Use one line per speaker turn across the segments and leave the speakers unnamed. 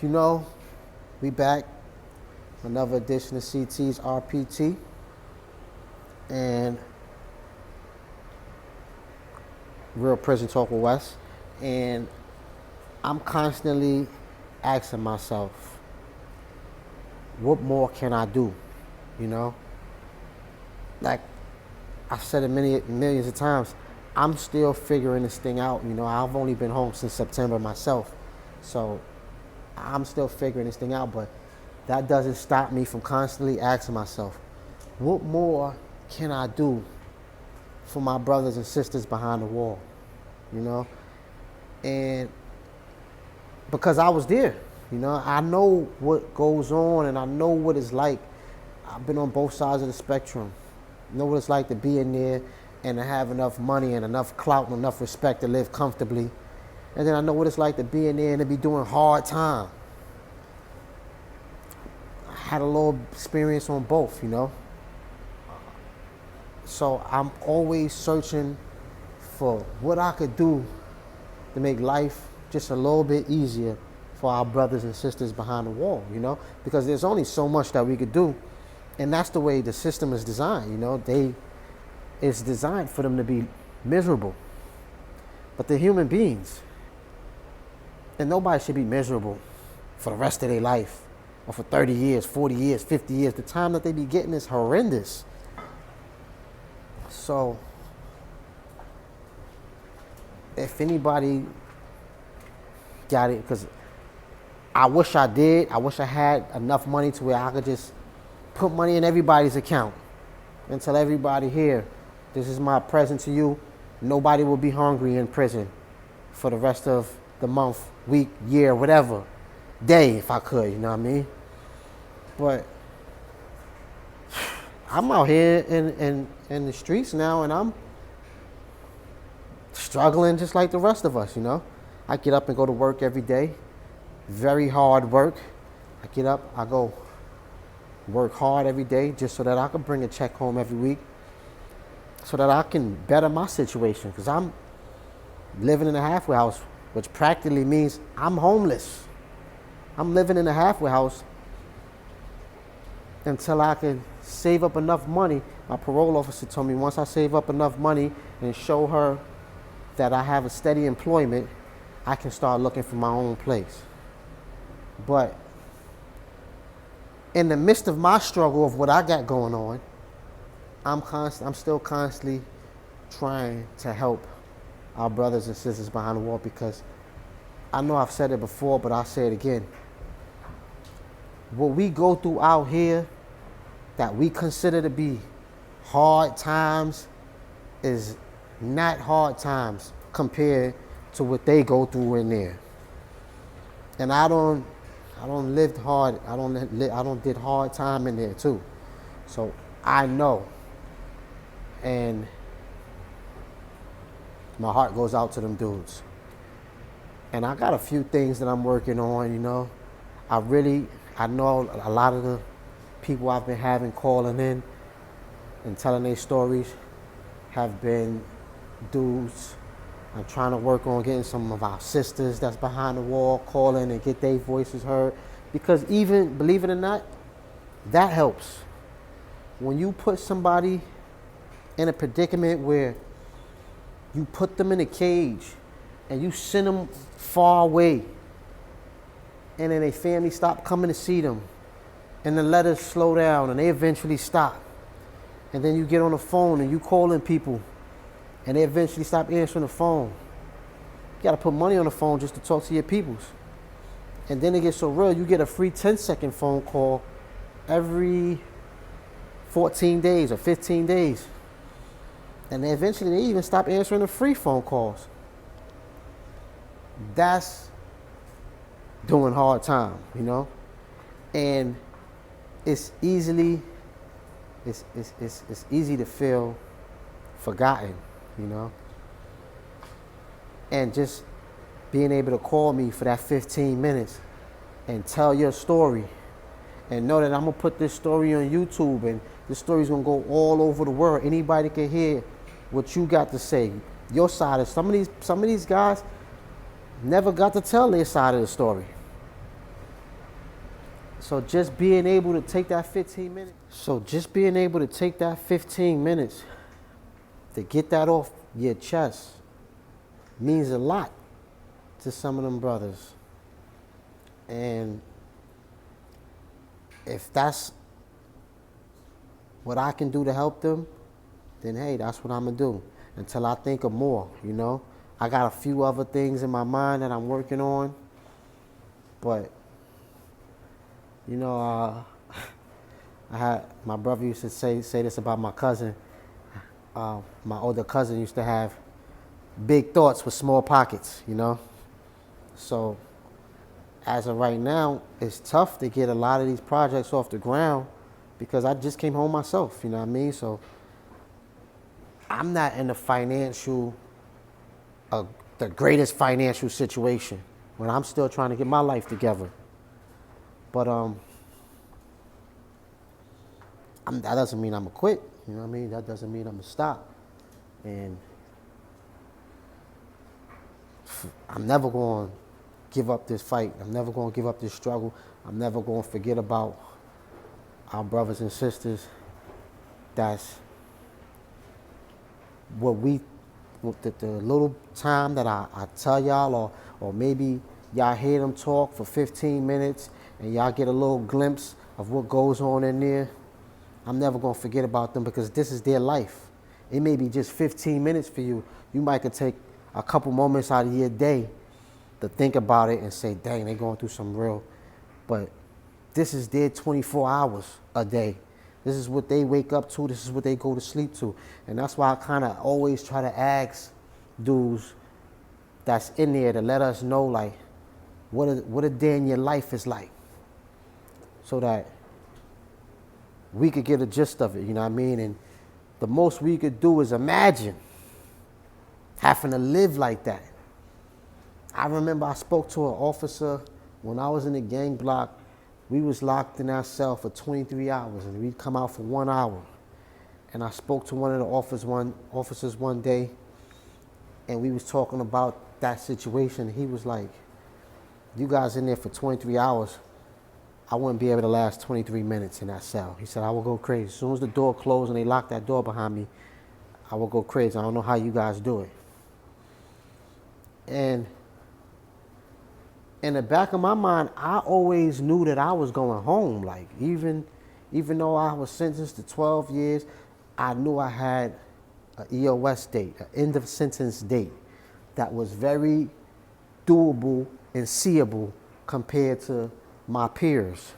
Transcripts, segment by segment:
you know, we back. Another edition of CT's RPT. And Real Prison Talk with Wes. And I'm constantly asking myself, what more can I do? You know? Like I've said it millions of times, I'm still figuring this thing out. You know, I've only been home since September myself. So I'm still figuring this thing out, but that doesn't stop me from constantly asking myself, what more can I do for my brothers and sisters behind the wall? You know? And because I was there, you know, I know what goes on and I know what it's like. I've been on both sides of the spectrum. I know what it's like to be in there and to have enough money and enough clout and enough respect to live comfortably. And then I know what it's like to be in there and to be doing hard time. I had a little experience on both, you know. So I'm always searching for what I could do to make life just a little bit easier for our brothers and sisters behind the wall, you know. Because there's only so much that we could do. And that's the way the system is designed, you know. It's designed for them to be miserable. But they're human beings. And nobody should be miserable for the rest of their life, or for 30 years, 40 years, 50 years. The time that they be getting is horrendous. So, if anybody got it, because I wish I did. I wish I had enough money to where I could just put money in everybody's account and tell everybody, here, this is my present to you. Nobody will be hungry in prison for the rest of the month, week, year, whatever, day, if I could, you know what I mean? But I'm out here in the streets now, and I'm struggling just like the rest of us, you know? I get up and go to work every day, very hard work. I get up, I go work hard every day just so that I can bring a check home every week, so that I can better my situation, because I'm living in a halfway house, which practically means I'm homeless. I'm living in a halfway house until I can save up enough money. My parole officer told me once I save up enough money and show her that I have a steady employment, I can start looking for my own place. But in the midst of my struggle of what I got going on, I'm still constantly trying to help our brothers and sisters behind the wall, because I know I've said it before, but I'll say it again. What we go through out here that we consider to be hard times is not hard times compared to what they go through in there. And I don't live hard. I don't did hard time in there too. So I know. And my heart goes out to them dudes. And I got a few things that I'm working on, you know. I know a lot of the people I've been having calling in and telling their stories have been dudes. I'm trying to work on getting some of our sisters that's behind the wall calling and get their voices heard. Because even, believe it or not, that helps. When you put somebody in a predicament where you put them in a cage and you send them far away, and then their family stop coming to see them, and the letters slow down and they eventually stop, and then you get on the phone and you calling people and they eventually stop answering the phone. You gotta put money on the phone just to talk to your peoples. And then it gets so real, you get a free 10-second phone call every 14 days or 15 days. And then eventually they even stop answering the free phone calls. That's doing hard time, you know? And it's easy to feel forgotten, you know? And just being able to call me for that 15 minutes and tell your story and know that I'm gonna put this story on YouTube and this story's gonna go all over the world. Anybody can hear what you got to say. Your side of some of these guys never got to tell their side of the story. So just being able to take that 15 minutes. So just being able to take that 15 minutes to get that off your chest means a lot to some of them brothers. And if that's what I can do to help them, then hey, that's what I'm gonna do until I think of more, you know. I got a few other things in my mind that I'm working on, but you know, my brother used to say this about my cousin. My older cousin used to have big thoughts with small pockets, you know. So as of right now, it's tough to get a lot of these projects off the ground because I just came home myself, you know what I mean? So I'm not in the the greatest financial situation when I'm still trying to get my life together. But that doesn't mean I'm gonna quit, you know what I mean? That doesn't mean I'm gonna stop. And I'm never going to give up this fight. I'm never going to give up this struggle. I'm never going to forget about our brothers and sisters. That's the little time that I tell y'all, or maybe y'all hear them talk for 15 minutes and y'all get a little glimpse of what goes on in there. I'm never going to forget about them because this is their life. It may be just 15 minutes for you. You might could take a couple moments out of your day to think about it and say, dang, they're going through some real, but this is their 24 hours a day. This is what they wake up to. This is what they go to sleep to. And that's why I kind of always try to ask dudes that's in there to let us know, like, what a day in your life is like, so that we could get a gist of it, you know what I mean? And the most we could do is imagine having to live like that. I remember I spoke to an officer when I was in the gang block. We was locked in our cell for 23 hours and we'd come out for 1 hour. And I spoke to one of the officers one day and we was talking about that situation. He was like, you guys in there for 23 hours, I wouldn't be able to last 23 minutes in that cell. He said, I will go crazy. As soon as the door closed and they locked that door behind me, I will go crazy. I don't know how you guys do it. And in the back of my mind, I always knew that I was going home. Like, even though I was sentenced to 12 years, I knew I had an EOS date, an end of sentence date, that was very doable and seeable compared to my peers.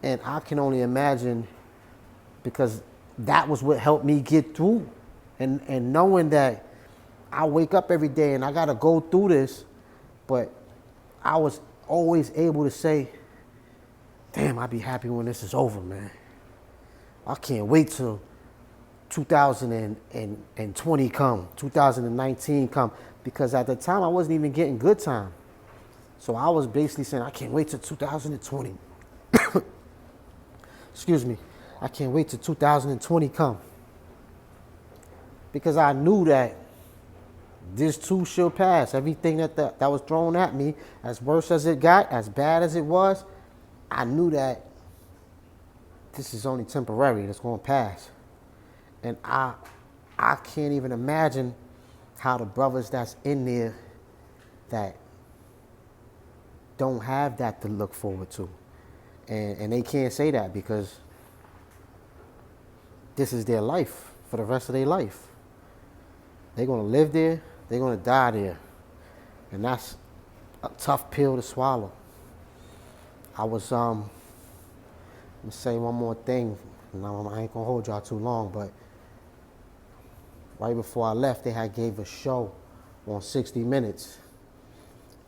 And I can only imagine, because that was what helped me get through. And knowing that I wake up every day and I got to go through this, but I was always able to say, damn, I'd be happy when this is over, man. I can't wait till 2020 come, 2019 come, because at the time I wasn't even getting good time. So I was basically saying, I can't wait till 2020. Excuse me. I can't wait till 2020 come. Because I knew that this too shall pass. Everything that was thrown at me, as worse as it got, as bad as it was, I knew that this is only temporary. It's going to pass. And I can't even imagine how the brothers that's in there that don't have that to look forward to. And they can't say that because this is their life for the rest of their life. They're going to live there. They're going to die there. And that's a tough pill to swallow. I was, let me say one more thing. I ain't going to hold y'all too long, but right before I left, they had gave a show on 60 Minutes.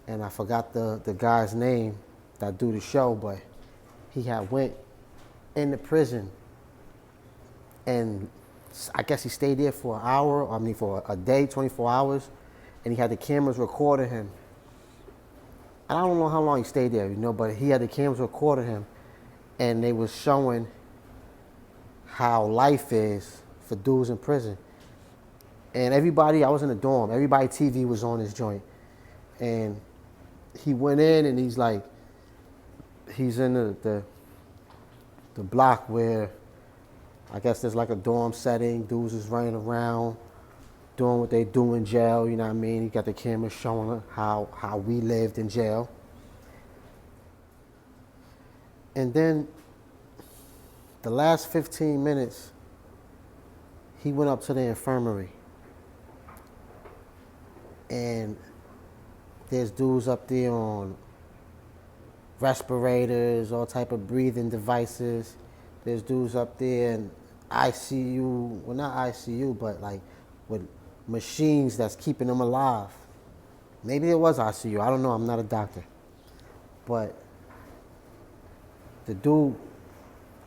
And I forgot the guy's name that do the show, but he had went into prison. And I guess he stayed there for an hour, for a day, 24 hours. And he had the cameras recording him. And I don't know how long he stayed there, but he had the cameras recording him. And they was showing how life is for dudes in prison. And everybody, I was in the dorm, everybody TV was on his joint. And he went in and he's like, he's in the block where I guess there's like a dorm setting. Dudes is running around doing what they do in jail, you know what I mean? He got the camera showing how we lived in jail. And then the last 15 minutes, he went up to the infirmary. And there's dudes up there on respirators, all type of breathing devices. There's dudes up there in ICU, well not ICU, but like with machines that's keeping them alive. Maybe it was ICU, I don't know, I'm not a doctor. But the dude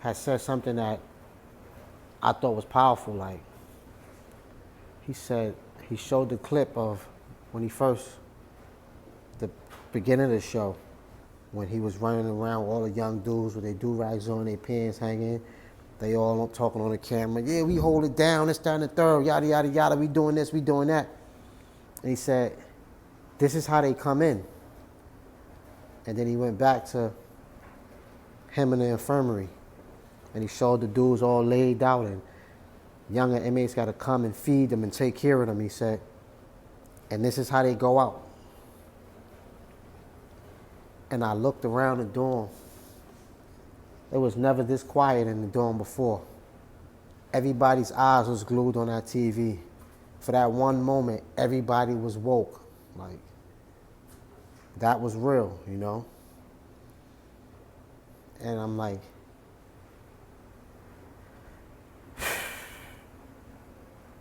had said something that I thought was powerful. Like, he said, he showed the clip of when he first, the beginning of the show, when he was running around with all the young dudes with their do-rags on, their pants hanging. They all talking on the camera. Yeah, we hold it down, this, that, and the third, yada, yada, yada. We doing this, we doing that. And he said, this is how they come in. And then he went back to him in the infirmary. And he showed the dudes all laid out, and younger inmates got to come and feed them and take care of them, he said. And this is how they go out. And I looked around the dorm. It was never this quiet in the dorm before. Everybody's eyes was glued on that TV. For that one moment, everybody was woke. Like, that was real, you know? And I'm like,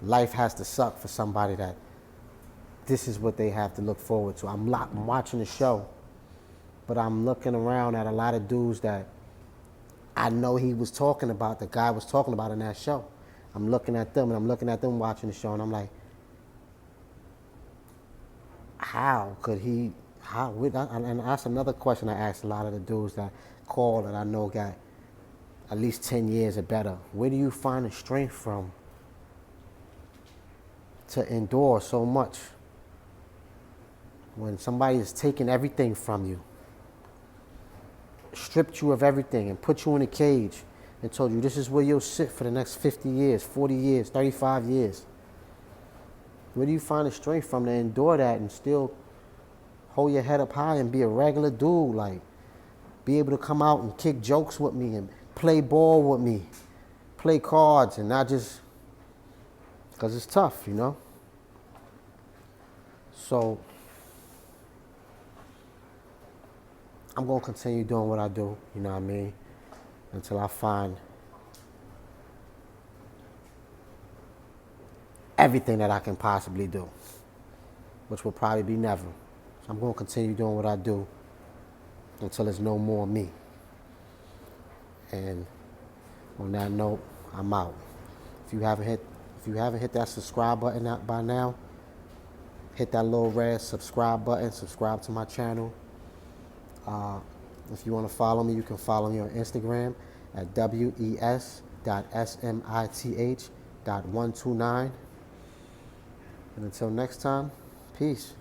life has to suck for somebody that this is what they have to look forward to. I'm watching the show, but I'm looking around at a lot of dudes that I know he was talking about, the guy was talking about in that show. I'm looking at them, and I'm looking at them watching the show, and I'm like, how could he, and that's another question I asked a lot of the dudes that call that I know got at least 10 years or better. Where do you find the strength from to endure so much when somebody is taking everything from you, stripped you of everything and put you in a cage and told you this is where you'll sit for the next 50 years, 40 years, 35 years? Where do you find the strength from to endure that and still hold your head up high and be a regular dude? Like, be able to come out and kick jokes with me and play ball with me, play cards, and not just because it's tough, you know? So I'm going to continue doing what I do, you know what I mean, until I find everything that I can possibly do, which will probably be never. So I'm going to continue doing what I do until there's no more me. And on that note, I'm out. If you haven't hit that subscribe button by now, hit that little red subscribe button, subscribe to my channel. If you want to follow me, you can follow me on Instagram at wes.smith.129. And until next time, peace.